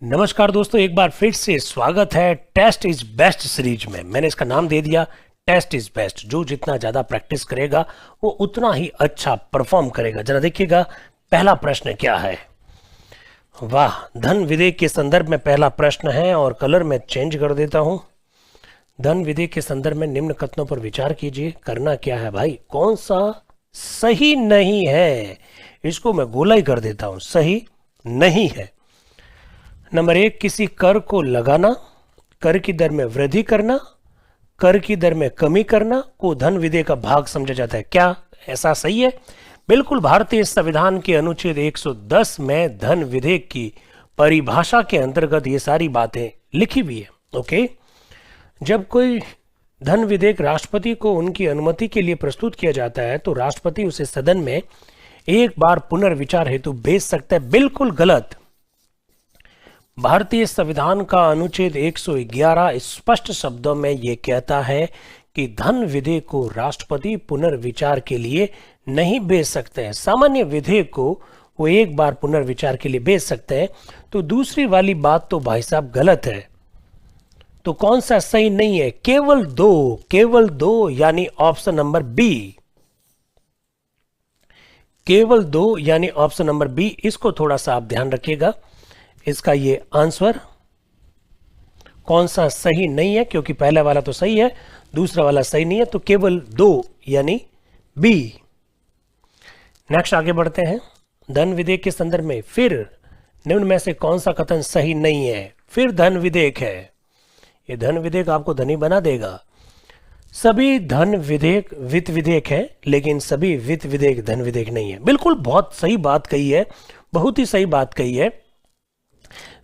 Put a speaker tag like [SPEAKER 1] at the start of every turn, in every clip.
[SPEAKER 1] नमस्कार दोस्तों, एक बार फिर से स्वागत है टेस्ट इज बेस्ट सीरीज में। मैंने इसका नाम दे दिया टेस्ट इज बेस्ट। जो जितना ज़्यादा प्रैक्टिस करेगा वो उतना ही अच्छा परफॉर्म करेगा। जरा देखिएगा पहला प्रश्न क्या है। वाह, धन विधेयक के संदर्भ में पहला प्रश्न है और कलर में चेंज कर देता हूं। धन विधेयक के संदर्भ में निम्न कथनों पर विचार कीजिए। करना क्या है भाई, कौन सा सही नहीं है, इसको मैं गोला ही कर देता हूं। सही नहीं है। नंबर 1, किसी कर को लगाना, कर की दर में वृद्धि करना, कर की दर में कमी करना को धन विधेयक का भाग समझा जाता है। क्या ऐसा सही है? बिल्कुल। भारतीय संविधान के अनुच्छेद 110 में धन विधेयक की परिभाषा के अंतर्गत ये सारी बातें लिखी हुई है। ओके, जब कोई धन विधेयक राष्ट्रपति को उनकी अनुमति के लिए प्रस्तुत किया जाता है तो राष्ट्रपति उसे सदन में एक बार पुनर्विचार हेतु भेज सकता है। बिल्कुल गलत। भारतीय संविधान का अनुच्छेद 111 स्पष्ट शब्दों में यह कहता है कि धन विधेयक को राष्ट्रपति पुनर्विचार के लिए नहीं भेज सकते हैं। सामान्य विधेयक को वो एक बार पुनर्विचार के लिए भेज सकते हैं। तो दूसरी वाली बात तो भाई साहब गलत है। तो कौन सा सही नहीं है? केवल दो यानी ऑप्शन नंबर बी। केवल 2 यानी ऑप्शन नंबर बी। इसको थोड़ा सा आप ध्यान रखिएगा। इसका ये आंसर कौन सा सही नहीं है, क्योंकि पहला वाला तो सही है, दूसरा वाला सही नहीं है। तो केवल 2 यानी बी। नेक्स्ट आगे बढ़ते हैं। धन विधेयक के संदर्भ में फिर निम्न में से कौन सा कथन सही नहीं है? फिर धन विधेयक है। ये धन विधेयक आपको धनी बना देगा। सभी धन विधेयक वित्त विधेयक है, लेकिन सभी वित्त विधेयक धन विधेयक नहीं है। बिल्कुल, बहुत सही बात कही है, बहुत ही सही बात कही है।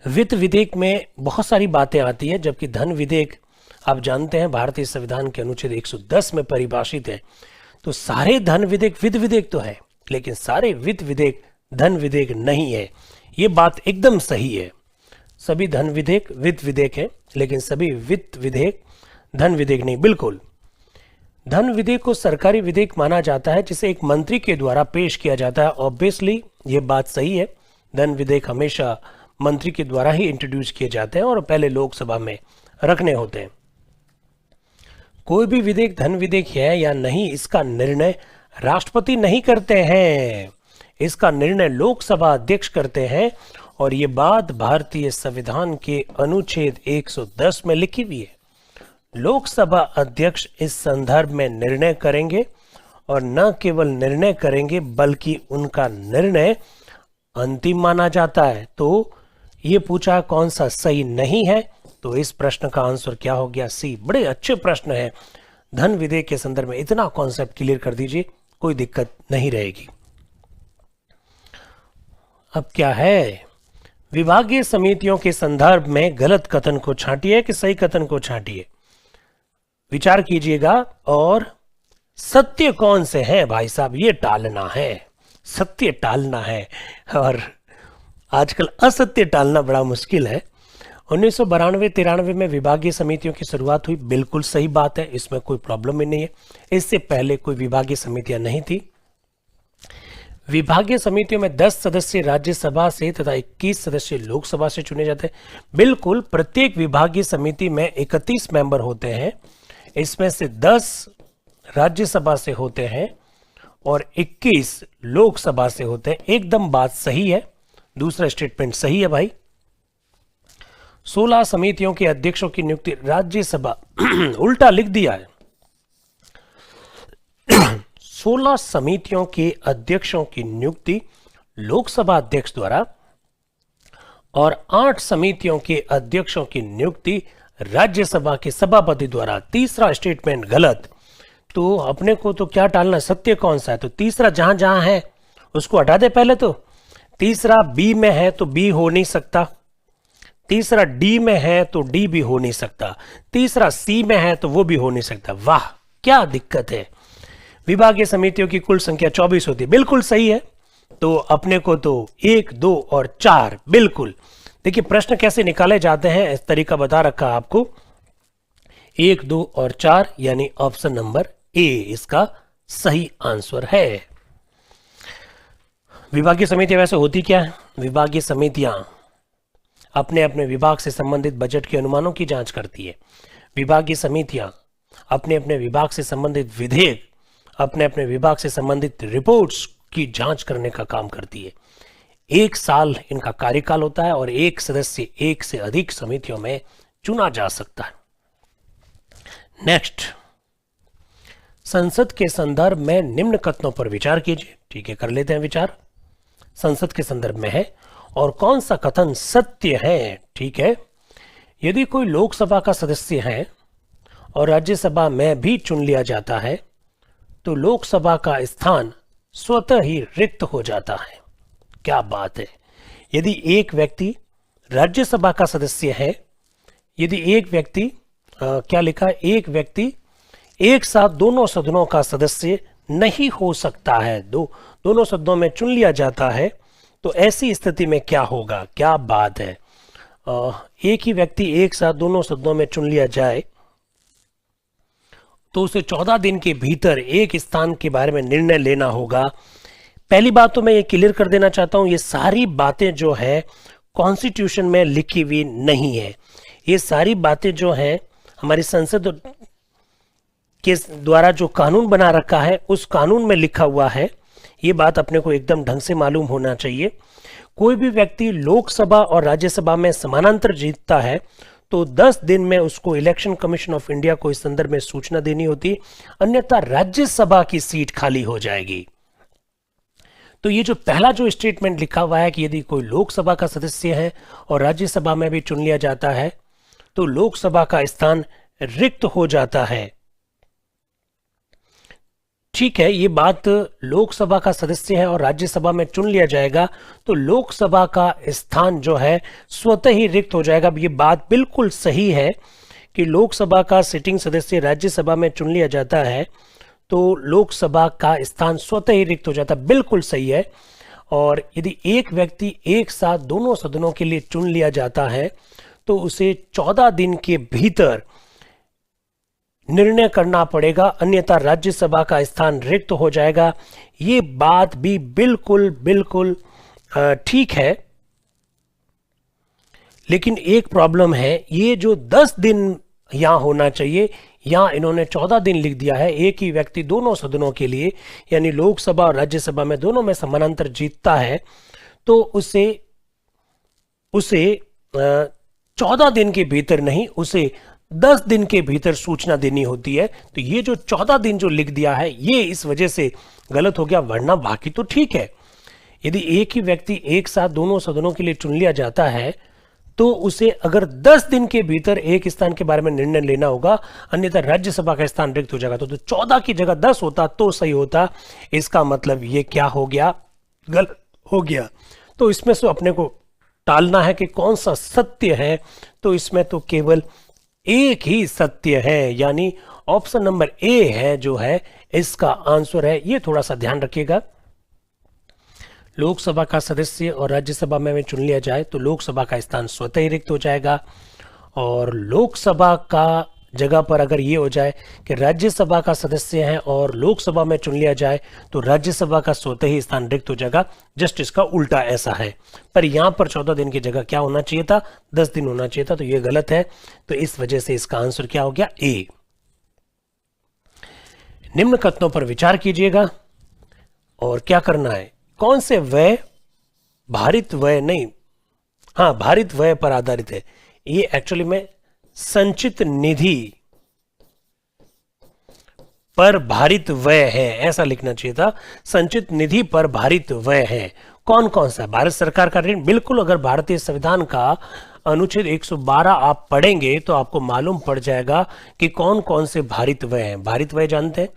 [SPEAKER 1] वित्त विधेयक में बहुत सारी बातें आती हैं, जबकि धन विधेयक आप जानते हैं भारतीय संविधान के अनुच्छेद 110 में परिभाषित है। तो सारे धन विधेयक वित्त विधेयक तो है, लेकिन सारे वित्त विधेयक धन विधेयक नहीं है। ये बात एकदम सही है। सभी धन विधेयक वित्त विधेयक है, लेकिन सभी वित्त विधेयक धन विधेयक नहीं। बिल्कुल। धन विधेयक को सरकारी विधेयक माना जाता है जिसे एक मंत्री के द्वारा पेश किया जाता है। ऑब्वियसली ये बात सही है। धन विधेयक हमेशा मंत्री के द्वारा ही इंट्रोड्यूस किए जाते हैं और पहले लोकसभा में रखने होते हैं। कोई भी विधेयक धन विधेयक है या नहीं, इसका निर्णय राष्ट्रपति नहीं करते हैं। इसका निर्णय लोकसभा अध्यक्ष करते हैं और ये बात भारतीय संविधान के अनुच्छेद 110 में लिखी हुई है। लोकसभा अध्यक्ष इस संदर्भ में निर्णय करेंगे और न केवल निर्णय करेंगे बल्कि उनका निर्णय अंतिम माना जाता है। तो ये पूछा कौन सा सही नहीं है, तो इस प्रश्न का आंसर क्या हो गया? सी। बड़े अच्छे प्रश्न है। धन विधेयक के संदर्भ में इतना कॉन्सेप्ट क्लियर कर दीजिए, कोई दिक्कत नहीं रहेगी। अब क्या है? विभागीय समितियों के संदर्भ में गलत कथन को छांटिए कि सही कथन को छांटिए। विचार कीजिएगा और सत्य कौन से हैं भाई साहब, ये टालना है। सत्य टालना है और आजकल असत्य टालना बड़ा मुश्किल है। 1992-93 में विभागीय समितियों की शुरुआत हुई। बिल्कुल सही बात है, इसमें कोई प्रॉब्लम ही नहीं है। इससे पहले कोई विभागीय समितियां नहीं थी। विभागीय समितियों में 10 सदस्य राज्यसभा से तथा 21 सदस्य लोकसभा से चुने जाते हैं। बिल्कुल, प्रत्येक विभागीय समिति में 31 मेंबर होते हैं। इसमें से 10 राज्यसभा से होते हैं और 21 लोकसभा से होते हैं। एकदम बात सही है। दूसरा स्टेटमेंट सही है भाई। 16 समितियों के अध्यक्षों की नियुक्ति राज्यसभा उल्टा लिख दिया है। 16 समितियों के अध्यक्षों की नियुक्ति लोकसभा अध्यक्ष द्वारा और 8 समितियों के अध्यक्षों की नियुक्ति राज्यसभा के सभापति द्वारा। तीसरा स्टेटमेंट गलत। तो अपने को तो क्या टालना, सत्य कौन सा है? तो तीसरा जहां जहां है उसको हटा दे पहले। तो तीसरा बी में है तो बी हो नहीं सकता। तीसरा डी में है तो डी भी हो नहीं सकता। तीसरा सी में है तो वो भी हो नहीं सकता। वाह, क्या दिक्कत है। विभागीय समितियों की कुल संख्या 24 होती है। बिल्कुल सही है। तो अपने को तो 1, 2 और 4। बिल्कुल। देखिए प्रश्न कैसे निकाले जाते हैं, इस तरीका बता रखा आपको। 1, 2 और 4 यानी ऑप्शन नंबर ए इसका सही आंसर है। विभागीय समितियां वैसे होती क्या है? विभागीय समितियां अपने अपने विभाग से संबंधित बजट के अनुमानों की जांच करती है। विभागीय समितियां अपने अपने विभाग से संबंधित विधेयक, अपने अपने विभाग से संबंधित रिपोर्ट्स की जांच करने का काम करती है। 1 साल इनका कार्यकाल होता है और एक सदस्य एक से अधिक समितियों में चुना जा सकता है। नेक्स्ट, संसद के संदर्भ में निम्न कथनों पर विचार कीजिए। ठीक है, कर लेते हैं विचार। संसद के संदर्भ में है और कौन सा कथन सत्य है। ठीक है, यदि कोई लोकसभा का सदस्य है और राज्यसभा में भी चुन लिया जाता है तो लोकसभा का स्थान स्वतः ही रिक्त हो जाता है। क्या बात है। यदि एक व्यक्ति राज्यसभा का सदस्य है, यदि एक व्यक्ति क्या लिखा है, एक व्यक्ति एक साथ दोनों सदनों का सदस्य नहीं हो सकता है, दोनों सदनों में चुन लिया जाता है, तो ऐसी स्थिति में क्या होगा। क्या बात है। एक ही व्यक्ति एक साथ दोनों सदनों में चुन लिया जाए तो उसे 14 दिन के भीतर एक स्थान के बारे में निर्णय लेना होगा। पहली बात तो मैं ये क्लियर कर देना चाहता हूं, ये सारी बातें जो है कॉन्स्टिट्यूशन में लिखी हुई नहीं है। ये सारी बातें जो हैं हमारी संसद के द्वारा जो कानून बना रखा है उस कानून में लिखा हुआ है। ये बात अपने को एकदम ढंग से मालूम होना चाहिए। कोई भी व्यक्ति लोकसभा और राज्यसभा में समानांतर जीतता है तो 10 दिन में उसको इलेक्शन कमीशन ऑफ इंडिया को इस संदर्भ में सूचना देनी होती, अन्यथा राज्यसभा की सीट खाली हो जाएगी। तो ये जो पहला जो स्टेटमेंट लिखा हुआ है कि यदि कोई लोकसभा का सदस्य है और राज्यसभा में भी चुन लिया जाता है तो लोकसभा का स्थान रिक्त हो जाता है। ठीक है, ये बात लोकसभा का सदस्य है और राज्यसभा में चुन लिया जाएगा तो लोकसभा का स्थान जो है स्वतः ही रिक्त हो जाएगा। ये बात बिल्कुल सही है कि लोकसभा का सिटिंग सदस्य राज्यसभा में चुन लिया जाता है तो लोकसभा का स्थान स्वतः ही रिक्त हो जाता है, बिल्कुल सही है। और यदि एक व्यक्ति एक साथ दोनों सदनों के लिए चुन लिया जाता है तो उसे 14 दिन के भीतर निर्णय करना पड़ेगा, अन्यथा राज्यसभा का स्थान रिक्त हो जाएगा। ये बात भी बिल्कुल बिल्कुल ठीक है, लेकिन एक प्रॉब्लम है। ये जो 10 दिन यहां होना चाहिए, यहां इन्होंने 14 दिन लिख दिया है। एक ही व्यक्ति दोनों सदनों के लिए यानी लोकसभा और राज्यसभा में दोनों में समानांतर जीतता है तो उसे 14 दिन के भीतर नहीं, उसे 10 दिन के भीतर सूचना देनी होती है। तो ये जो 14 दिन जो लिख दिया है ये इस वजह से गलत हो गया, वरना बाकी तो ठीक है। यदि एक ही व्यक्ति एक साथ दोनों सदनों के लिए चुन लिया जाता है तो उसे अगर 10 दिन के भीतर एक स्थान के बारे में निर्णय लेना होगा, अन्यथा राज्यसभा का स्थान रिक्त हो जाएगा। तो 14 की जगह 10 होता तो सही होता। इसका मतलब ये क्या हो गया, गलत हो गया। तो इसमें से अपने को टालना है कि कौन सा सत्य है, तो इसमें तो केवल एक ही सत्य है, यानी ऑप्शन नंबर ए है जो है इसका आंसर है। ये थोड़ा सा ध्यान रखिएगा। लोकसभा का सदस्य और राज्यसभा में चुन लिया जाए तो लोकसभा का स्थान स्वतः ही रिक्त हो जाएगा, और लोकसभा का जगह पर अगर ये हो जाए कि राज्यसभा का सदस्य है और लोकसभा में चुन लिया जाए तो राज्यसभा का स्वतः ही स्थान रिक्त हो जाएगा। जस्ट इसका उल्टा ऐसा है, पर यहां पर 14 दिन की जगह क्या होना चाहिए था, 10 दिन होना चाहिए था। तो ये गलत है, तो इस वजह से इसका आंसर क्या हो गया, ए। निम्न कथनों पर विचार कीजिएगा और क्या करना है, कौन से व्यय भारित व्यय नहीं, हाँ भारित व्यय पर आधारित है। ये एक्चुअली में संचित निधि पर भारित व्यय है, ऐसा लिखना चाहिए था। संचित निधि पर भारित व्यय है। कौन कौन सा, भारत सरकार का ऋण, बिल्कुल। अगर भारतीय संविधान का अनुच्छेद 112 आप पढ़ेंगे तो आपको मालूम पड़ जाएगा कि कौन कौन से भारित व्यय हैं। भारित व्यय जानते हैं,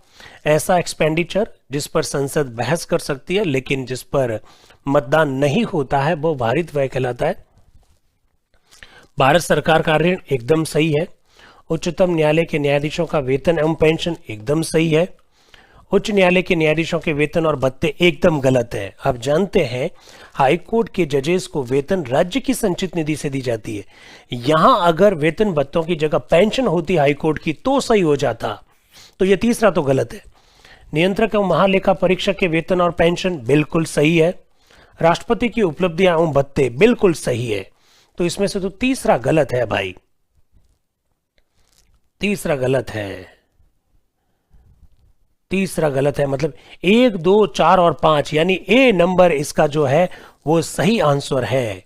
[SPEAKER 1] ऐसा एक्सपेंडिचर जिस पर संसद बहस कर सकती है लेकिन जिस पर मतदान नहीं होता है वो भारित व्यय कहलाता है। भारत सरकार का ऋण एकदम सही है। उच्चतम न्यायालय के न्यायाधीशों का वेतन एवं पेंशन एकदम सही है। उच्च न्यायालय के न्यायाधीशों के वेतन और भत्ते एकदम गलत है। आप जानते हैं हाई कोर्ट के जजेस को वेतन राज्य की संचित निधि से दी जाती है। यहां अगर वेतन भत्तों की जगह पेंशन होती हाई कोर्ट की तो सही हो जाता, तो यह तीसरा तो गलत है। नियंत्रक एवं महालेखा परीक्षक के वेतन और पेंशन बिल्कुल सही है। राष्ट्रपति की उपलब्धियां एवं भत्ते बिल्कुल सही है। तो इसमें से तो तीसरा गलत है भाई, तीसरा गलत है, तीसरा गलत है। मतलब 1, 2, 4 और 5 यानी ए नंबर इसका जो है वो सही आंसर है।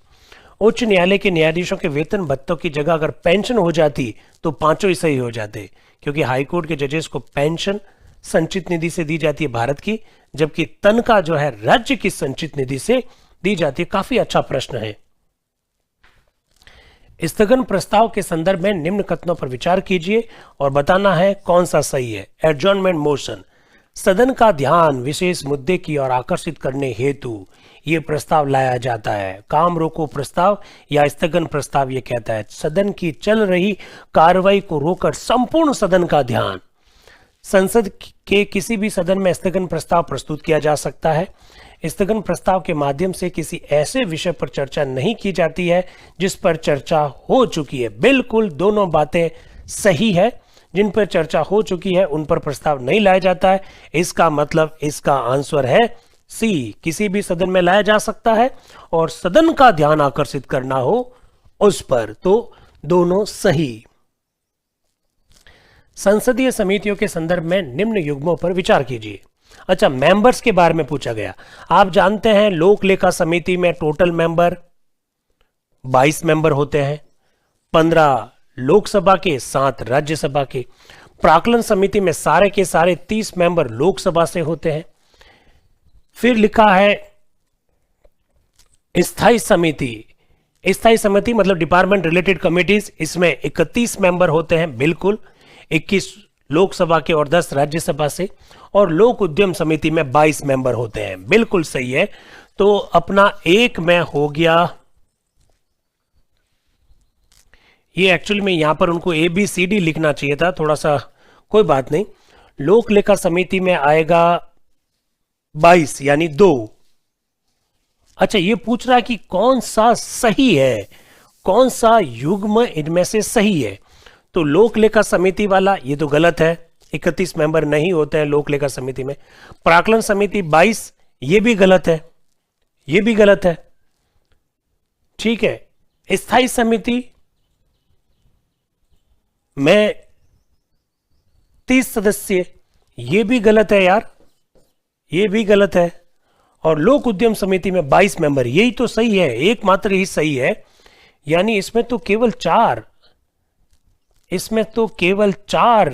[SPEAKER 1] उच्च न्यायालय के न्यायाधीशों के वेतन भत्तों की जगह अगर पेंशन हो जाती तो पांचों ही सही हो जाते, क्योंकि हाईकोर्ट के जजेस को पेंशन संचित निधि से दी जाती है भारत की, जबकि तनख्वाह जो है राज्य की संचित निधि से दी जाती है। काफी अच्छा प्रश्न है। स्थगन प्रस्ताव के संदर्भ में निम्न कथनों पर विचार कीजिए और बताना है कौन सा सही है। एडजॉर्नमेंट मोशन, सदन का ध्यान विशेष मुद्दे की ओर आकर्षित करने हेतु ये प्रस्ताव लाया जाता है। काम रोको प्रस्ताव या स्थगन प्रस्ताव ये कहता है सदन की चल रही कार्रवाई को रोककर संपूर्ण सदन का ध्यान। संसद के किसी भी सदन में स्थगन प्रस्ताव प्रस्तुत किया जा सकता है। स्थगन प्रस्ताव के माध्यम से किसी ऐसे विषय पर चर्चा नहीं की जाती है जिस पर चर्चा हो चुकी है। बिल्कुल दोनों बातें सही है। जिन पर चर्चा हो चुकी है उन पर प्रस्ताव नहीं लाया जाता है। इसका मतलब इसका आंसर है सी, किसी भी सदन में लाया जा सकता है और सदन का ध्यान आकर्षित करना हो उस पर, तो दोनों सही। संसदीय समितियों के संदर्भ में निम्न युग्मों पर विचार कीजिए। अच्छा, मेंबर्स के बारे में पूछा गया। आप जानते हैं लोक लेखा समिति में टोटल मेंबर 22 मेंबर होते हैं, 15 लोकसभा के, 7 राज्यसभा के। प्राक्कलन समिति में सारे के सारे 30 मेंबर लोकसभा से होते हैं। फिर लिखा है स्थायी समिति, स्थायी समिति मतलब डिपार्टमेंट रिलेटेड कमिटीज, इसमें 31 मेंबर होते हैं, बिल्कुल 21 लोकसभा के और 10 राज्यसभा से। और लोक उद्यम समिति में 22 मेंबर होते हैं, बिल्कुल सही है। तो अपना एक में हो गया, ये एक्चुअली में यहां पर उनको ABCD लिखना चाहिए था, थोड़ा सा, कोई बात नहीं। लोक लेखा समिति में आएगा 22 यानी 2। अच्छा, ये पूछ रहा है कि कौन सा सही है, कौन सा युग्म इनमें से सही है। तो लोक लेखा समिति वाला ये तो गलत है, 31 मेंबर नहीं होते हैं लोक लेखा समिति में। प्राक्कलन समिति 22, ये भी गलत है, ये भी गलत है। ठीक है, स्थायी समिति में 30 सदस्य, ये भी गलत है यार, ये भी गलत है। और लोक उद्यम समिति में 22 मेंबर, यही तो सही है, एकमात्र ही सही है। यानी इसमें तो केवल 4, इसमें तो केवल 4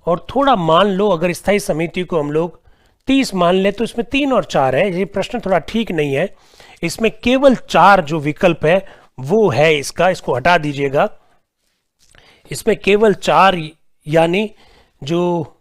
[SPEAKER 1] और थोड़ा मान लो अगर स्थायी समिति को हम लोग 30 मान ले तो इसमें 3 और 4 है। ये प्रश्न थोड़ा ठीक नहीं है। इसमें केवल 4 जो विकल्प है वो है इसका, इसको हटा दीजिएगा। इसमें केवल 4 यानी जो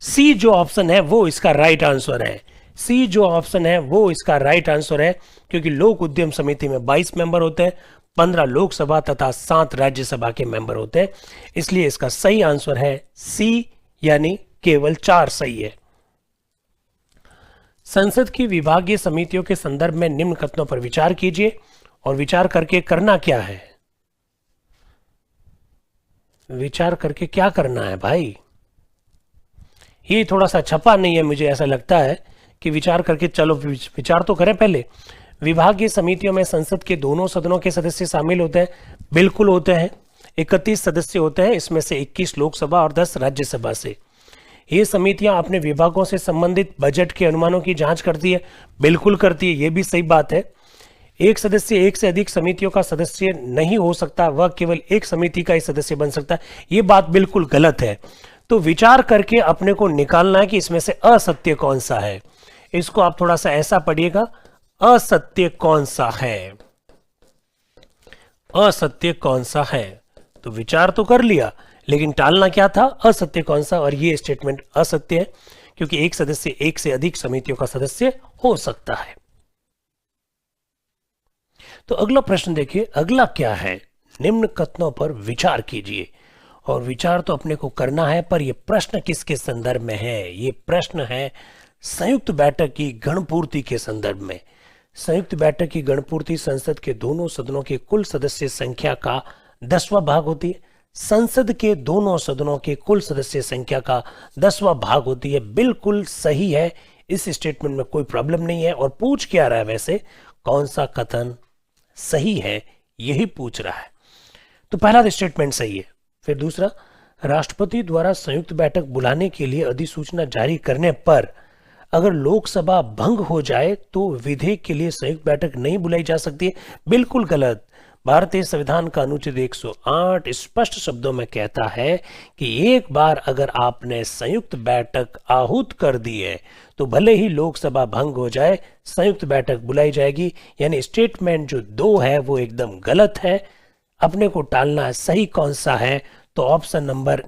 [SPEAKER 1] सी जो ऑप्शन है वो इसका राइट आंसर है। सी जो ऑप्शन है वो इसका राइट आंसर है, क्योंकि लोक उद्यम समिति में 22 मेंबर होते हैं, 15 लोकसभा तथा 7 राज्यसभा के मेंबर होते हैं। इसलिए इसका सही आंसर है सी, यानी केवल 4 सही है। संसद की विभागीय समितियों के संदर्भ में निम्न कथनों पर विचार कीजिए और विचार करके करना क्या है। विचार करके क्या करना है भाई, ये थोड़ा सा छपा नहीं है, मुझे ऐसा लगता है कि विचार करके, चलो विचार तो करें पहले। विभागीय समितियों में संसद के दोनों सदनों के सदस्य शामिल होते हैं, बिल्कुल होते हैं। 31 सदस्य होते हैं, इसमें से 21 लोकसभा और 10 राज्यसभा से। ये समितियां अपने विभागों से संबंधित बजट के अनुमानों की जांच करती है, बिल्कुल करती है, ये भी सही बात है। एक सदस्य एक से अधिक समितियों का सदस्य नहीं हो सकता, वह केवल एक समिति का ही सदस्य बन सकता है, ये बात बिल्कुल गलत है। तो विचार करके अपने को निकालना है कि इसमें से असत्य कौन सा है। इसको आप थोड़ा सा ऐसा पढ़िएगा, असत्य कौन सा है, असत्य कौन सा है। तो विचार तो कर लिया, लेकिन टालना क्या था, असत्य कौन सा। और ये स्टेटमेंट असत्य है, क्योंकि एक सदस्य एक से अधिक समितियों का सदस्य हो सकता है। तो अगला प्रश्न देखिए, अगला क्या है, निम्न कथनों पर विचार कीजिए। और विचार तो अपने को करना है, पर यह प्रश्न किसके संदर्भ में है, ये प्रश्न है संयुक्त बैठक की गणपूर्ति के संदर्भ में। संयुक्त बैठक की गणपूर्ति संसद के दोनों सदनों के कुल सदस्य संख्या का 10वां भाग होती है। संसद के दोनों सदनों के कुल सदस्य संख्या का 10वां भाग होती है, बिल्कुल सही है। इस स्टेटमेंट में कोई प्रॉब्लम नहीं है। और पूछ क्या रहा है वैसे, कौन सा कथन सही है, यही पूछ रहा है। तो पहला स्टेटमेंट सही है। फिर दूसरा, राष्ट्रपति द्वारा संयुक्त बैठक बुलाने के लिए अधिसूचना जारी करने पर अगर लोकसभा भंग हो जाए तो विधेयक के लिए संयुक्त बैठक नहीं बुलाई जा सकती है। बिल्कुल गलत। भारतीय संविधान का अनुच्छेद 108 स्पष्ट शब्दों में कहता है कि एक बार अगर आपने संयुक्त बैठक आहूत कर दी है तो भले ही लोकसभा भंग हो जाए, संयुक्त बैठक बुलाई जाएगी। यानी स्टेटमेंट जो 2 है वो एकदम गलत है। अपने को टालना है सही कौन सा है, तो ऑप्शन नंबर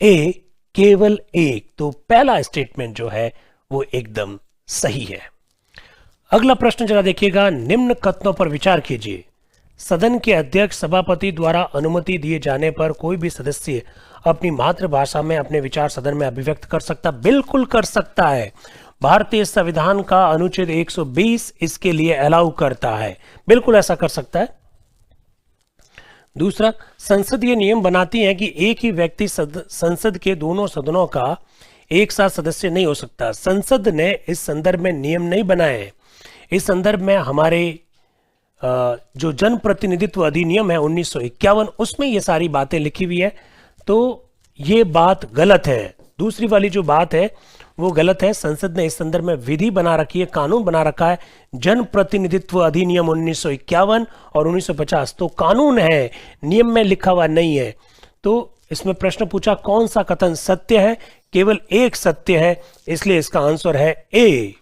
[SPEAKER 1] ए केवल एक। तो पहला स्टेटमेंट जो है वो एकदम सही है। अगला प्रश्न जरा देखिएगा, निम्न कथनों पर विचार कीजिए। सदन के अध्यक्ष सभापति द्वारा अनुमति दिए जाने पर कोई भी सदस्य अपनी मातृभाषा में अपने विचार सदन में अभिव्यक्त कर सकता। बिल्कुल कर सकता है। भारतीय संविधान का अनुच्छेद 120 इसके लिए अलाउ करता है, बिल्कुल ऐसा कर सकता है। दूसरा, संसद ये नियम बनाती है कि एक ही व्यक्ति संसद के दोनों सदनों का एक साथ सदस्य नहीं हो सकता। संसद ने इस संदर्भ में नियम नहीं बनाए हैं। इस संदर्भ में हमारे जो जन प्रतिनिधित्व अधिनियम है 1951, उसमें ये सारी बातें लिखी हुई है। तो ये बात गलत है। दूसरी वाली जो बात है वो गलत है। संसद ने इस संदर्भ में विधि बना रखी है, कानून बना रखा है, जन प्रतिनिधित्व अधिनियम 1951 और 1950। तो कानून है, नियम में लिखा हुआ नहीं है। तो इसमें प्रश्न पूछा कौन सा कथन सत्य है, केवल एक सत्य है, इसलिए इसका आंसर है ए।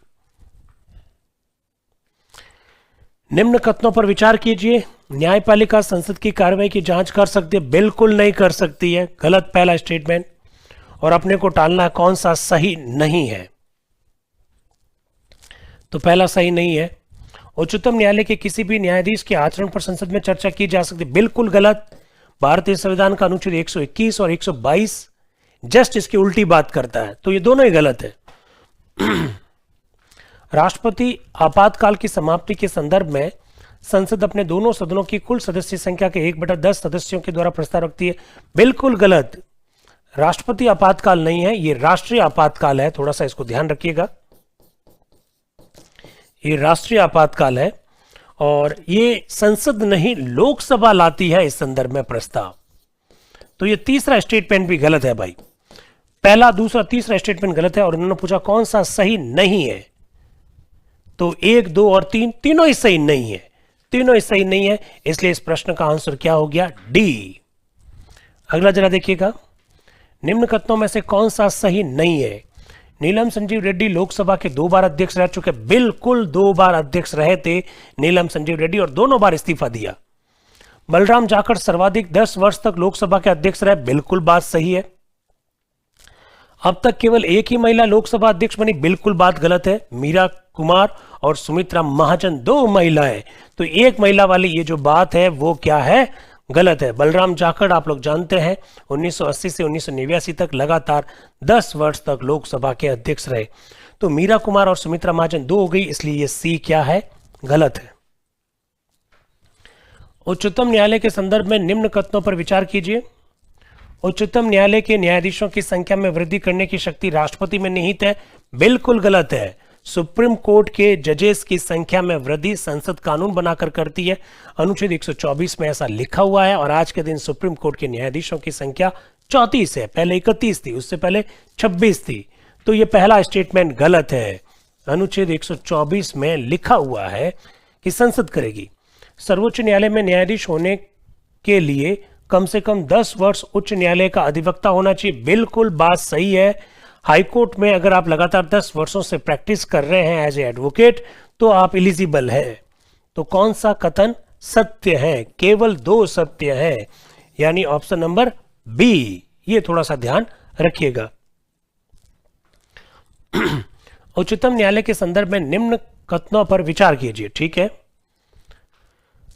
[SPEAKER 1] निम्न कथनों पर विचार कीजिए। न्यायपालिका संसद की कार्रवाई की जांच कर सकती है। बिल्कुल नहीं कर सकती है, गलत पहला स्टेटमेंट। और अपने को टालना है कौन सा सही नहीं है। तो पहला सही नहीं है। उच्चतम न्यायालय के किसी भी न्यायाधीश के आचरण पर संसद में चर्चा की जा सकती है। बिल्कुल गलत। भारतीय संविधान का अनुच्छेद 121 और 122 जस्ट इसकी उल्टी बात करता है। तो ये दोनों ही गलत है। राष्ट्रपति आपातकाल की समाप्ति के संदर्भ में संसद अपने दोनों सदनों की कुल सदस्य संख्या के 1/10 सदस्यों के द्वारा प्रस्ताव रखती है। बिल्कुल गलत। राष्ट्रपति आपातकाल नहीं है, ये राष्ट्रीय आपातकाल है। थोड़ा सा इसको ध्यान रखिएगा, ये राष्ट्रीय आपातकाल है और ये संसद नहीं लोकसभा लाती है इस संदर्भ में प्रस्ताव। तो ये तीसरा स्टेटमेंट भी गलत है भाई। पहला, दूसरा, तीसरा स्टेटमेंट गलत है। और उन्होंने पूछा कौन सा सही नहीं है, तो 1, 2 और 3 तीनों ही सही नहीं है। तीनों ही सही नहीं है, इसलिए इस प्रश्न का आंसर क्या हो गया, डी। अगला जरा देखिएगा, निम्न कथनों में से कौन सा सही नहीं है। नीलम संजीव रेड्डी लोकसभा के 2 बार अध्यक्ष रह चुके। बिल्कुल 2 बार अध्यक्ष रहे थे नीलम संजीव रेड्डी और दोनों बार इस्तीफा दिया। बलराम जाखड़ सर्वाधिक 10 वर्ष तक लोकसभा के अध्यक्ष रहे। बिल्कुल बात सही है। अब तक केवल एक ही महिला लोकसभा अध्यक्ष बनी। बिल्कुल बात गलत है। मीरा कुमार और सुमित्रा महाजन 2 महिलाएं। तो एक महिला वाली ये जो बात है वो क्या है, गलत है। बलराम जाखड़ आप लोग जानते हैं 1980 से 1989 तक लगातार 10 वर्ष तक लोकसभा के अध्यक्ष रहे। तो मीरा कुमार और सुमित्रा महाजन 2 हो गई, इसलिए ये सी क्या है, गलत है। उच्चतम न्यायालय के संदर्भ में निम्न कथनों पर विचार कीजिए। उच्चतम न्यायालय के न्यायाधीशों की संख्या में वृद्धि करने की शक्ति राष्ट्रपति में निहित है। बिल्कुल गलत है। सुप्रीम कोर्ट के जजेस की संख्या में वृद्धि संसद कानून बनाकर करती है। अनुच्छेद 124 में ऐसा लिखा हुआ है। और आज के दिन सुप्रीम कोर्ट के न्यायाधीशों की संख्या 34 है। पहले 31 थी, उससे पहले 26 थी। तो ये पहला स्टेटमेंट गलत है। अनुच्छेद 124 में लिखा हुआ है कि संसद करेगी। सर्वोच्च न्यायालय में न्यायाधीश होने के लिए कम से कम 10 वर्ष उच्च न्यायालय का अधिवक्ता होना चाहिए। बिल्कुल बात सही है। हाईकोर्ट में अगर आप लगातार 10 वर्षों से प्रैक्टिस कर रहे हैं एज ए एडवोकेट तो आप एलिजिबल है। तो कौन सा कथन सत्य है, केवल 2 सत्य है, यानी ऑप्शन नंबर बी। ये थोड़ा सा ध्यान रखिएगा। उच्चतम न्यायालय के संदर्भ में निम्न कथनों पर विचार कीजिए। ठीक है,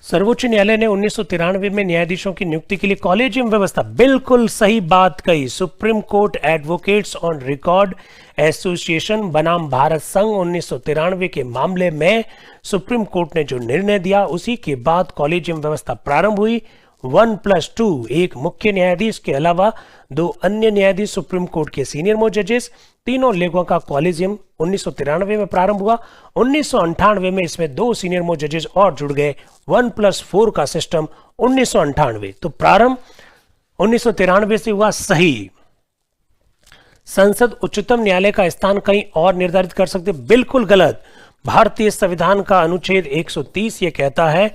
[SPEAKER 1] सर्वोच्च न्यायालय ने 1993 में न्यायाधीशों की नियुक्ति के लिए कॉलेजियम व्यवस्था। बिल्कुल सही बात कही। Supreme court advocates on record association बनाम भारत संघ 1993 के मामले में सुप्रीम कोर्ट ने जो निर्णय दिया उसी के बाद कॉलेजियम व्यवस्था प्रारंभ हुई। 1+2, एक मुख्य न्यायाधीश के अलावा 2 अन्य न्यायाधीश सुप्रीम कोर्ट के सीनियर मोस्ट जजेस। तीनों लेगों का कॉलेजियम 1993 में प्रारंभ हुआ। 1998 में इसमें 2 सीनियर मोस्ट जजेस और जुड़ गए। 1+4 का सिस्टम 1998। तो प्रारंभ 1993 से हुआ। सही। संसद उच्चतम न्यायालय का स्थान कहीं और निर्धारित कर सकते? बिल्कुल गलत। भारतीय संविधान का अनुच्छेद 130 ये कहता है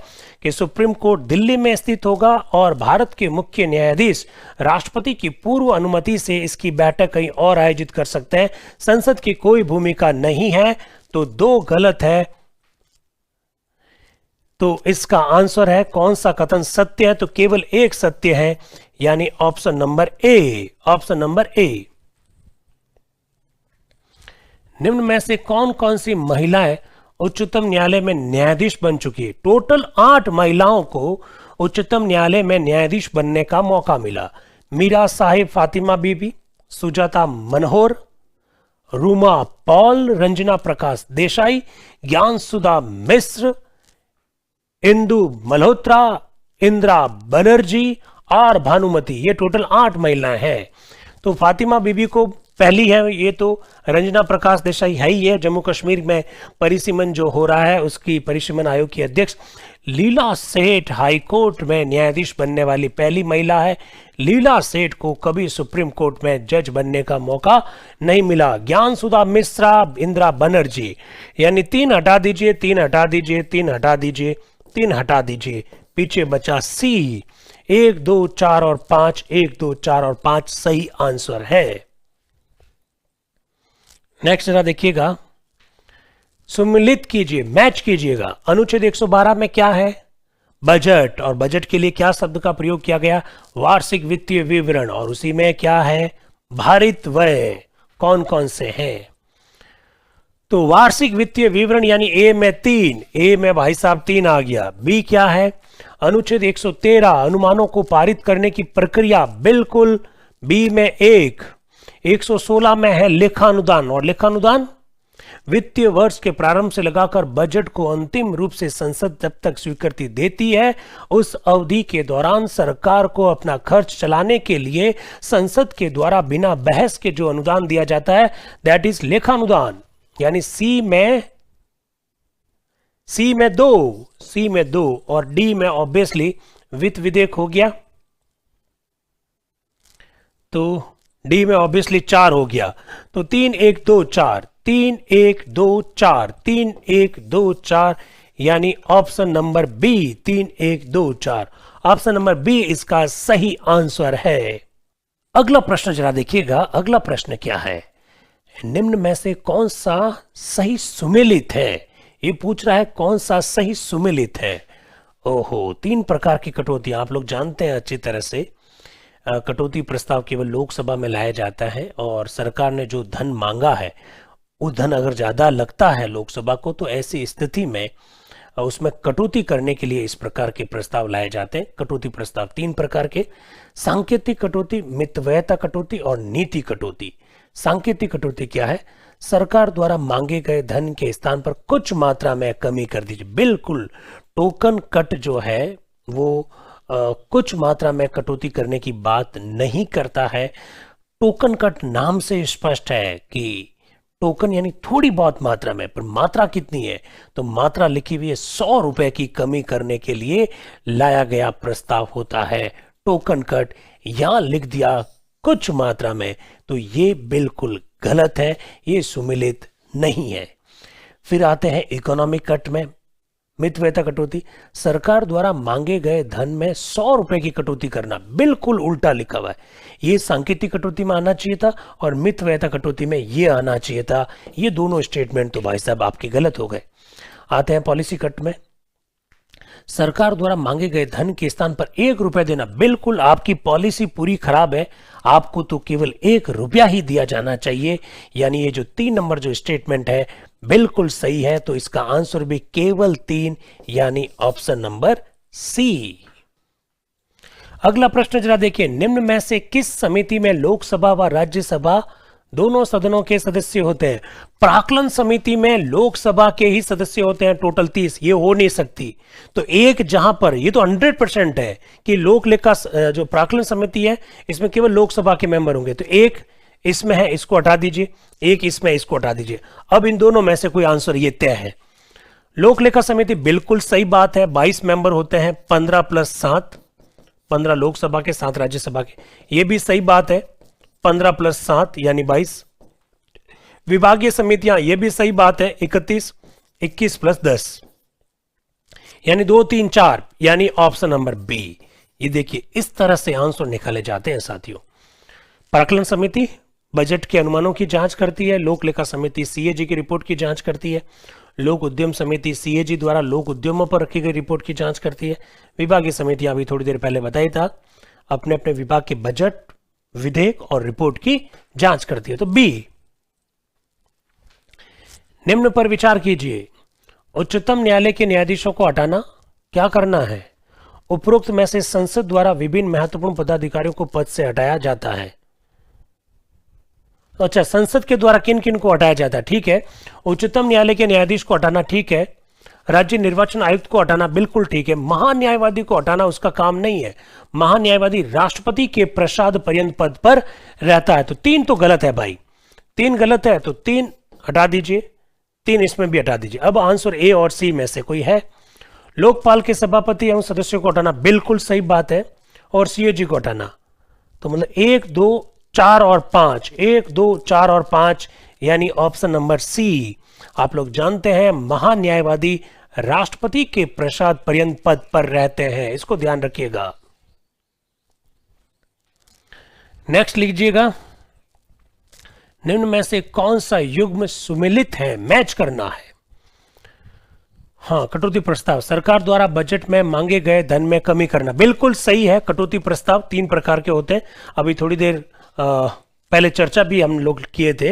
[SPEAKER 1] कि सुप्रीम कोर्ट दिल्ली में स्थित होगा और भारत के मुख्य न्यायाधीश राष्ट्रपति की पूर्व अनुमति से इसकी बैठक कहीं और आयोजित कर सकते हैं। संसद की कोई भूमिका नहीं है। तो 2 गलत है। तो इसका आंसर है, कौन सा कथन सत्य है? तो केवल एक सत्य है, यानी option number A. Option number A. निम्न में से कौन कौन सी महिलाएं उच्चतम न्यायालय में न्यायाधीश बन चुकी है? टोटल 8 महिलाओं को उच्चतम न्यायालय में न्यायाधीश बनने का मौका मिला। मीरा साहिब फातिमा बीबी, सुजाता मनोहर, रूमा पॉल, रंजना प्रकाश देसाई, ज्ञानसुधा मिश्र, इंदु मल्होत्रा, इंदिरा बनर्जी और भानुमति। ये टोटल 8 महिलाएं हैं। तो फातिमा बीबी को पहली है, ये तो रंजना प्रकाश देसाई है ही है। जम्मू कश्मीर में परिसीमन जो हो रहा है उसकी परिसीमन आयोग की अध्यक्ष। लीला सेठ हाईकोर्ट में न्यायाधीश बनने वाली पहली महिला है। लीला सेठ को कभी सुप्रीम कोर्ट में जज बनने का मौका नहीं मिला। ज्ञानसुधा मिश्रा, इंदिरा बनर्जी, यानी 3 हटा दीजिए, 3 हटा दीजिए, 3 हटा दीजिए, 3 हटा दीजिए, पीछे बचा सी। 1, 2, 4 और 5, 1, 2, 4 और 5 सही आंसर है। नेक्स्ट जरा देखिएगा, सुमिलित कीजिए, मैच कीजिएगा। अनुच्छेद 112 में क्या है? बजट। और बजट के लिए क्या शब्द का प्रयोग किया गया? वार्षिक वित्तीय विवरण। और उसी में क्या है? भारित व्यय। कौन कौन से हैं? तो वार्षिक वित्तीय विवरण यानी ए में 3, ए में भाई साहब 3 आ गया। बी क्या है? अनुच्छेद 113 अनुमानों को पारित करने की प्रक्रिया, बिल्कुल बी में 1। 116 में है लेखानुदान। और लेखानुदान वित्तीय वर्ष के प्रारंभ से लगाकर बजट को अंतिम रूप से संसद जब तक स्वीकृति देती है उस अवधि के दौरान सरकार को अपना खर्च चलाने के लिए संसद के द्वारा बिना बहस के जो अनुदान दिया जाता है, दैट इज लेखानुदान। यानी सी में 2 और डी में ऑब्वियसली वित्त विधेयक हो गया, तो डी में ऑब्वियसली 4 हो गया। तो 3, 1, 2, 4, 3, 1, 2, 4, 3, 1, 2, 4, यानी option number B 3, 1, 2, 4। Option number B इसका सही आंसर है। अगला प्रश्न जरा देखिएगा। अगला प्रश्न क्या है? निम्न में से कौन सा सही सुमेलित है? ये पूछ रहा है कौन सा सही सुमेलित है। ओहो, 3 प्रकार की कटौती आप लोग जानते हैं अच्छी तरह से। कटौती प्रस्ताव केवल लोकसभा में लाया जाता है और सरकार ने जो धन मांगा है वो धन अगर ज्यादा लगता है लोकसभा को, तो ऐसी स्थिति में उसमें कटौती करने के लिए इस प्रकार के प्रस्ताव लाए जाते हैं। कटौती प्रस्ताव 3 प्रकार के: सांकेतिक कटौती, मितव्ययता कटौती और नीति कटौती। सांकेतिक कटौती क्या है? सरकार द्वारा मांगे गए धन के स्थान पर कुछ मात्रा में कमी कर दीजिए। बिल्कुल, टोकन कट जो है वो कुछ मात्रा में कटौती करने की बात नहीं करता है। टोकन कट नाम से स्पष्ट है कि टोकन यानी थोड़ी बहुत मात्रा में, पर मात्रा कितनी है? तो मात्रा लिखी हुई है 100 रुपए की कमी करने के लिए लाया गया प्रस्ताव होता है टोकन कट। यहां लिख दिया कुछ मात्रा में, तो ये बिल्कुल गलत है, ये सुमेलित नहीं है। फिर आते हैं इकोनॉमिक कट में। मितव्ययता कटौती, सरकार द्वारा मांगे गए धन में 100 रुपए की कटौती करना, बिल्कुल उल्टा लिखा हुआ है। ये सांकेतिक कटौती में आना चाहिए था और मितव्ययता कटौती में ये आना चाहिए था। ये दोनों स्टेटमेंट तो भाई साहब आपके गलत हो गए। आते हैं पॉलिसी कट में। सरकार द्वारा मांगे गए धन के स्थान पर 1 रुपया देना, बिल्कुल आपकी पॉलिसी पूरी खराब है। आपको तो केवल 1 रुपया ही दिया जाना चाहिए। यानी ये जो 3 नंबर जो स्टेटमेंट है बिल्कुल सही है। तो इसका आंसर भी केवल 3, यानी ऑप्शन नंबर सी। अगला प्रश्न जरा देखिए। निम्न में से किस समिति में लोकसभा व राज्यसभा दोनों सदनों के सदस्य होते हैं। प्राक्कलन समिति में लोकसभा के ही सदस्य होते हैं टोटल 30, ये हो नहीं सकती। तो एक जहां पर ये तो 100% है कि लोक लेखा जो प्राक्कलन समिति है इसमें केवल लोकसभा के मेंबर होंगे, तो एक इसमें है, इसको हटा दीजिए, एक इसमें, इसको हटा दीजिए। अब इन दोनों में से कोई आंसर ये तय है। लोक लेखा समिति बिल्कुल सही बात है, 22 मेंबर होते हैं, 15 + 7, 15 लोकसभा के 7 राज्यसभा के, ये भी सही बात है, 15 + 7 यानी 22। विभागीय समितियां, ये भी सही बात है, 31, 21 + 10 यानी 2, 3, 4 यानी ऑप्शन नंबर बी। ये देखिए इस तरह से आंसर निकाले जाते हैं साथियों। प्राक्कलन समिति बजट के अनुमानों की जांच करती है, लोक लेखा समिति सीएजी की रिपोर्ट की जांच करती है, लोक उद्यम समिति सीएजी द्वारा लोक उद्यमों पर रखी गई रिपोर्ट की जांच करती है, विभागीय समितियां अभी थोड़ी देर पहले बताई था अपने अपने विभाग के बजट, विधेयक और रिपोर्ट की जांच करती है। तो बी। निम्न पर विचार कीजिए, उच्चतम न्यायालय के न्यायाधीशों को हटाना क्या करना है? उपरोक्त में से संसद द्वारा विभिन्न महत्वपूर्ण पदाधिकारियों को पद से हटाया जाता है। तो अच्छा, संसद के द्वारा किन किन को हटाया जाता है? ठीक है, उच्चतम न्यायालय के न्यायाधीश को हटाना ठीक है, राज्य निर्वाचन आयुक्त को हटाना बिल्कुल ठीक है, महान्यायवादी को हटाना उसका काम नहीं है, महान्यायवादी राष्ट्रपति के प्रसाद पर्यंत पद पर रहता है। तो 3 तो गलत है भाई, 3 गलत है, तो 3 हटा दीजिए, 3 इसमें भी हटा दीजिए। अब आंसर ए और सी में से कोई है? लोकपाल के सभापति एवं सदस्यों को हटाना बिल्कुल सही बात है, और सीएजी को हटाना, तो मतलब 1, 2, 4 और 5, 1, 2, 4 और 5 यानी ऑप्शन नंबर सी। आप लोग जानते हैं महान्यायवादी राष्ट्रपति के प्रसाद पर्यंत पद पर रहते हैं, इसको ध्यान रखिएगा। नेक्स्ट लीजिएगा, निम्न में से कौन सा युग्म सुमेलित है, मैच करना है? हाँ, कटौती प्रस्ताव, सरकार द्वारा बजट में मांगे गए धन में कमी करना, बिल्कुल सही है। कटौती प्रस्ताव 3 प्रकार के होते हैं, अभी थोड़ी देर पहले चर्चा भी हम लोग किए थे।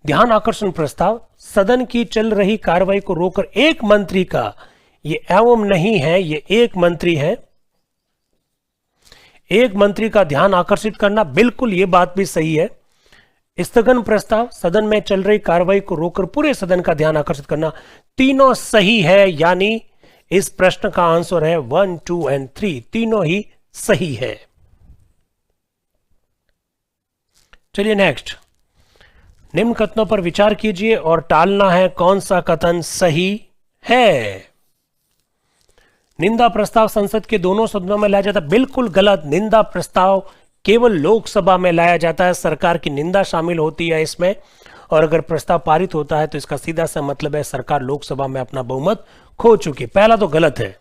[SPEAKER 1] ध्यान आकर्षण प्रस्ताव, सदन की चल रही कार्रवाई को रोककर एक मंत्री का, ये एवं नहीं है, ये एक मंत्री है, एक मंत्री का ध्यान आकर्षित करना, बिल्कुल ये बात भी सही है। स्थगन प्रस्ताव, सदन में चल रही कार्रवाई को रोककर पूरे सदन का ध्यान आकर्षित करना, तीनों सही है, यानी इस प्रश्न का आंसर है 1, 2 और 3, तीनों ही सही है। चलिए नेक्स्ट, निम्न कथनों पर विचार कीजिए और टालना है कौन सा कथन सही है। निंदा प्रस्ताव संसद के दोनों सदनों में लाया जाता है, बिल्कुल गलत। निंदा प्रस्ताव केवल लोकसभा में लाया जाता है, सरकार की निंदा शामिल होती है इसमें, और अगर प्रस्ताव पारित होता है तो इसका सीधा सा मतलब है सरकार लोकसभा में अपना बहुमत खो चुकी। पहला तो गलत है,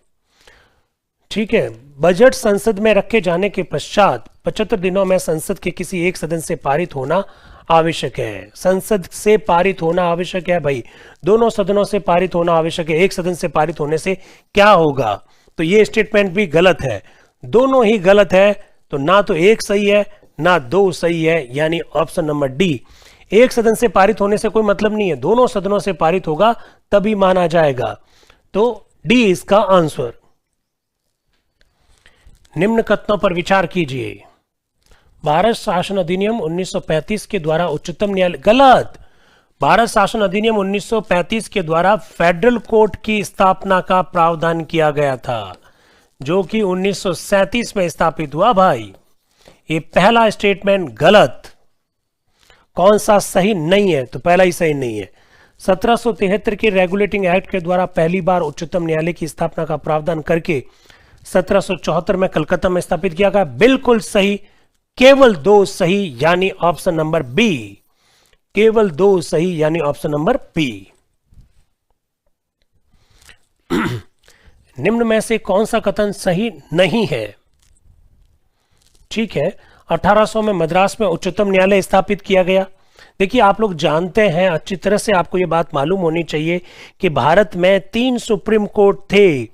[SPEAKER 1] ठीक है। बजट संसद में रखे जाने के पश्चात 75 दिनों में संसद के किसी एक सदन से पारित होना आवश्यक है। संसद से पारित होना आवश्यक है भाई, दोनों सदनों से पारित होना आवश्यक है। एक सदन से पारित होने से क्या होगा? तो ये स्टेटमेंट भी गलत है, दोनों ही गलत है। तो ना तो एक सही है ना 2 सही है, यानी ऑप्शन नंबर डी। एक सदन से पारित होने से कोई मतलब नहीं है, दोनों सदनों से पारित होगा तभी माना जाएगा। तो डी इसका आंसर। निम्न कथनों पर विचार कीजिए, भारत शासन अधिनियम 1935 के द्वारा उच्चतम न्यायालय, गलत। भारत शासन अधिनियम 1935 के द्वारा फेडरल कोर्ट की स्थापना का प्रावधान किया गया था, जो कि 1937 में स्थापित हुआ। भाई ये पहला स्टेटमेंट गलत। कौन सा सही नहीं है? तो पहला ही सही नहीं है। 1773 के रेगुलेटिंग एक्ट के द्वारा पहली बार उच्चतम न्यायालय की स्थापना का प्रावधान करके 1774 में कलकत्ता में स्थापित किया गया, बिल्कुल सही। केवल 2 सही, यानी ऑप्शन नंबर बी। केवल 2 सही, यानी ऑप्शन नंबर बी। निम्न में से कौन सा कथन सही नहीं है? ठीक है, 1800 में मद्रास में उच्चतम न्यायालय स्थापित किया गया। देखिए आप लोग जानते हैं, अच्छी तरह से आपको यह बात मालूम होनी चाहिए कि भारत में 3 सुप्रीम कोर्ट थे।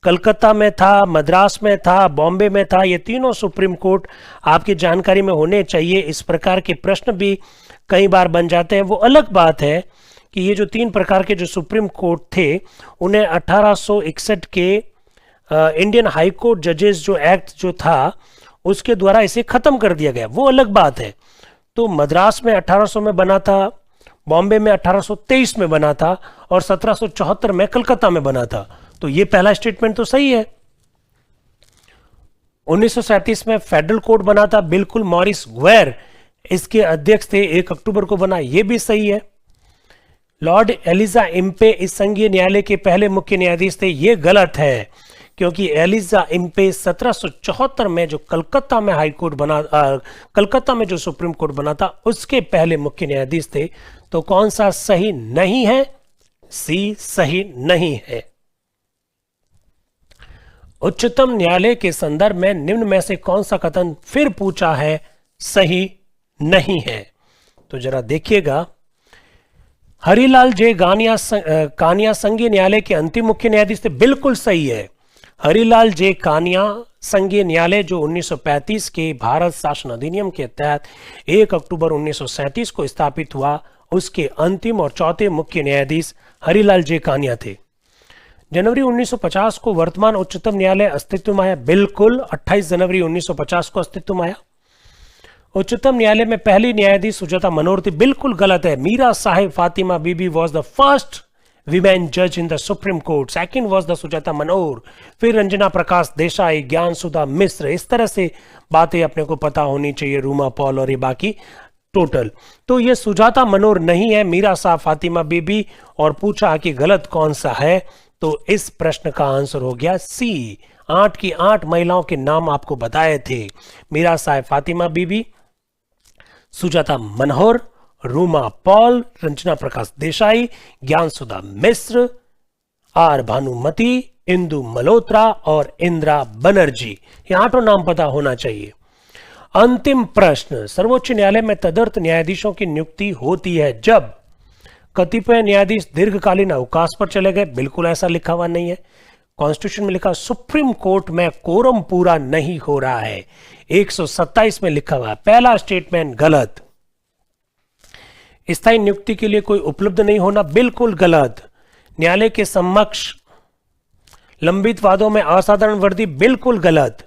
[SPEAKER 1] कलकत्ता में था, मद्रास में था, बॉम्बे में था। ये तीनों सुप्रीम कोर्ट आपकी जानकारी में होने चाहिए। इस प्रकार के प्रश्न भी कई बार बन जाते हैं। वो अलग बात है कि ये जो 3 प्रकार के जो सुप्रीम कोर्ट थे, उन्हें 1861 के इंडियन हाई कोर्ट जजेस जो एक्ट जो था उसके द्वारा इसे खत्म कर दिया गया, वो अलग बात है। तो मद्रास में 1800 में बना था, बॉम्बे में 1823 में बना था और 1774 में कलकत्ता में बना था। तो ये पहला स्टेटमेंट तो सही है। 1937 में फेडरल कोड बना था, बिल्कुल, मॉरिस ग्वेर इसके अध्यक्ष थे, 1 अक्टूबर को बना, ये भी सही है। लॉर्ड एलिजा इम्पे इस संघीय न्यायालय के पहले मुख्य न्यायाधीश थे, ये गलत है, क्योंकि एलिजा इम्पे 1774 में जो कलकत्ता में हाई कोर्ट बना, कलकत्ता में जो सुप्रीम कोर्ट बना था उसके पहले मुख्य न्यायाधीश थे। तो कौन सा सही नहीं है? सी सही नहीं है। उच्चतम न्यायालय के संदर्भ में निम्न में से कौन सा कथन फिर पूछा है सही नहीं है? तो जरा देखिएगा, हरिलाल जे कानिया संघीय न्यायालय के अंतिम मुख्य न्यायाधीश थे, बिल्कुल सही है। हरिलाल जे कानिया संघीय न्यायालय जो 1935 के भारत शासन अधिनियम के तहत 1 अक्टूबर 1937 को स्थापित हुआ, उसके अंतिम और चौथे मुख्य न्यायाधीश हरिलाल जे कानिया थे। जनवरी 1950 को वर्तमान उच्चतम न्यायालय अस्तित्व में आया, बिल्कुल, 28 जनवरी 1950 को अस्तित्व में आया। उच्चतम न्यायालय में पहली न्यायाधीश सुजाता मनोहर थी, बिल्कुल गलत है। Meera Sahib Fatima Bibi was the first women जज in the supreme court, second was the Sujata Manohar, फिर रंजना प्रकाश देसाई, ज्ञान सुधा मिश्र। इस तरह से बातें अपने को पता होनी चाहिए, रूमा पॉल और ये बाकी टोटल। तो ये सुजाता मनोहर नहीं है, मीरा साहब फातिमा बीबी। और पूछा कि गलत कौन सा है, तो इस प्रश्न का आंसर हो गया सी। 8 की 8 महिलाओं के नाम आपको बताए थे, मीरा साहब फातिमा बीबी, सुजाता मनोहर, रूमा पॉल, रंजना प्रकाश देसाई, ज्ञान सुधा मिश्र, आर भानुमति, इंदु मल्होत्रा और इंदिरा बनर्जी। ये 8 नाम पता होना चाहिए। अंतिम प्रश्न, सर्वोच्च न्यायालय में तदर्थ न्यायाधीशों की नियुक्ति होती है जब कतिपय न्यायाधीश दीर्घकालीन अवकाश पर चले गए, बिल्कुल ऐसा लिखा हुआ नहीं है। कॉन्स्टिट्यूशन में लिखा सुप्रीम कोर्ट में कोरम पूरा नहीं हो रहा है, 127 में लिखा हुआ है। पहला स्टेटमेंट गलत। स्थायी नियुक्ति के लिए कोई उपलब्ध नहीं होना, बिल्कुल गलत। न्यायालय के समक्ष लंबित वादों में असाधारण वर्दी, बिल्कुल गलत।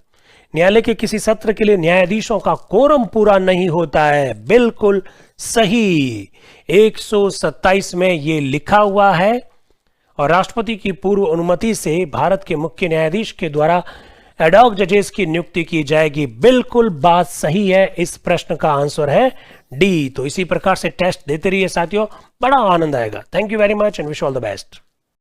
[SPEAKER 1] न्यायालय के किसी सत्र के लिए न्यायाधीशों का कोरम पूरा नहीं होता है, बिल्कुल सही। 127 में ये लिखा हुआ है। और राष्ट्रपति की पूर्व अनुमति से भारत के मुख्य न्यायाधीश के द्वारा एडॉक जजेस की नियुक्ति की जाएगी, बिल्कुल बात सही है। इस प्रश्न का आंसर है डी। तो इसी प्रकार से टेस्ट देते रहिए साथियों, बड़ा आनंद आएगा। Thank you very much and wish all the best.